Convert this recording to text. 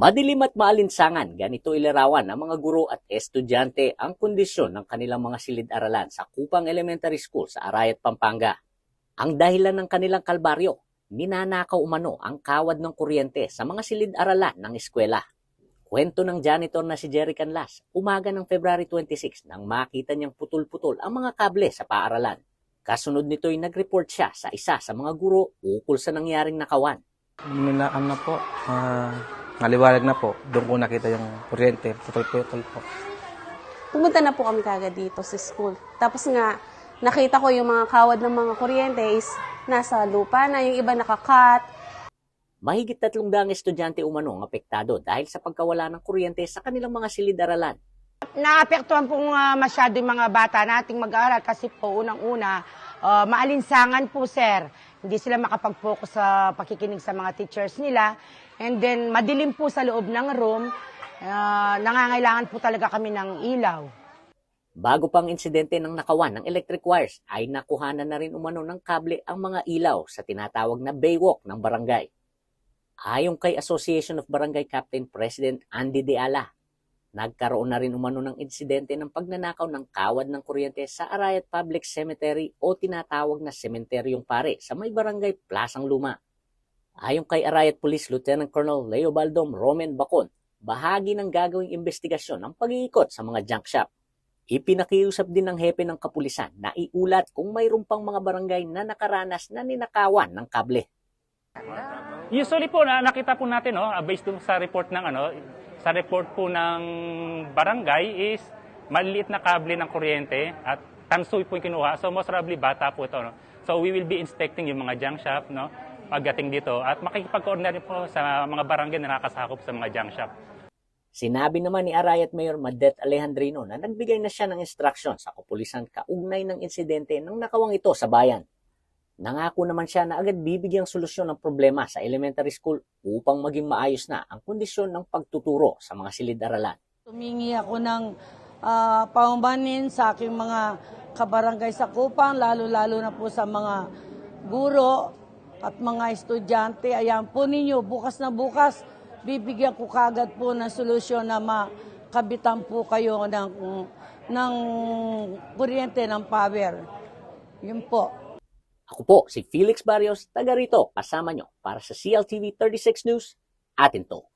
Madilim at maalinsangan, ganito ilarawan ng mga guro at estudyante ang kondisyon ng kanilang mga silid-aralan sa Kupang Elementary School sa Arayat, Pampanga. Ang dahilan ng kanilang kalbaryo, ninanakaw umano ang kawad ng kuryente sa mga silid-aralan ng eskwela. Kwento ng janitor na si Jerry Canlas, umaga ng February 26 nang makita niyang putol-putol ang mga kable sa paaralan. Kasunod nito'y nag-report siya sa isa sa mga guro ukol sa nangyaring nakawan. Nilaan na po, naliwalag na po. Doon ko nakita yung kuryente, putol-putol po. Pumunta na po kami kagad dito sa school. Tapos nga, nakita ko yung mga kawad ng mga kuryente is nasa lupa na, yung iba nakakat. Mahigit 300 estudyante umano ang apektado dahil sa pagkawala ng kuryente sa kanilang mga silid-aralan. Naapektuhan po masyado yung mga bata nating mag-aaral kasi po unang-una, maalinsangan po sir. Hindi sila makapag-focus sa pakikinig sa mga teachers nila. And then madilim po sa loob ng room, nangangailangan po talaga kami ng ilaw. Bago pang insidente ng nakawan ng electric wires ay nakuhanan na rin umano ng kable ang mga ilaw sa tinatawag na baywalk ng barangay. Ayon kay Association of Barangay Captain President Andy De Ala, nagkaroon na rin umano ng insidente ng pagnanakaw ng kawad ng kuryente sa Arayat Public Cemetery o tinatawag na Sementeryong Pare sa may barangay Plasang Luma. Ayon kay Arayat Police Lieutenant Colonel Leo Baldom Roman Bacon, bahagi ng gagawing investigasyon ang pag-iikot sa mga junk shop. Ipinakiusap din ng hepe ng kapulisan na iulat kung mayroon pang mga barangay na nakaranas na ninakawan ng kable. Usually po nakita po natin based dun sa report ng sa report po ng barangay is maliliit na kable ng kuryente at tansoy po yung kinuha. So most probably bata po ito. So we will be inspecting yung mga junk shop pagdating dito at makikipag-coordinate po sa mga barangay na nakasakop sa mga junk shop. Sinabi naman ni Arayat Mayor Madet Alejandrino na nagbigay na siya ng instruction sa kapulisan kaugnay ng insidente ng nakawang ito sa bayan. Nangako naman siya na agad bibigyang solusyon ng problema sa elementary school upang maging maayos na ang kondisyon ng pagtuturo sa mga silid-aralan. Tumingi ako ng paumbanin sa aking mga kabarangay sa Kupang, lalo-lalo na po sa mga guro at mga estudyante. Ayan po ninyo, bukas na bukas, bibigyan ko kagad po ng solusyon na makabitan po kayo ng kuryente, ng power. Yun po. Ako po si Felix Barrios, taga rito, kasama nyo para sa CLTV 36 News, atin to.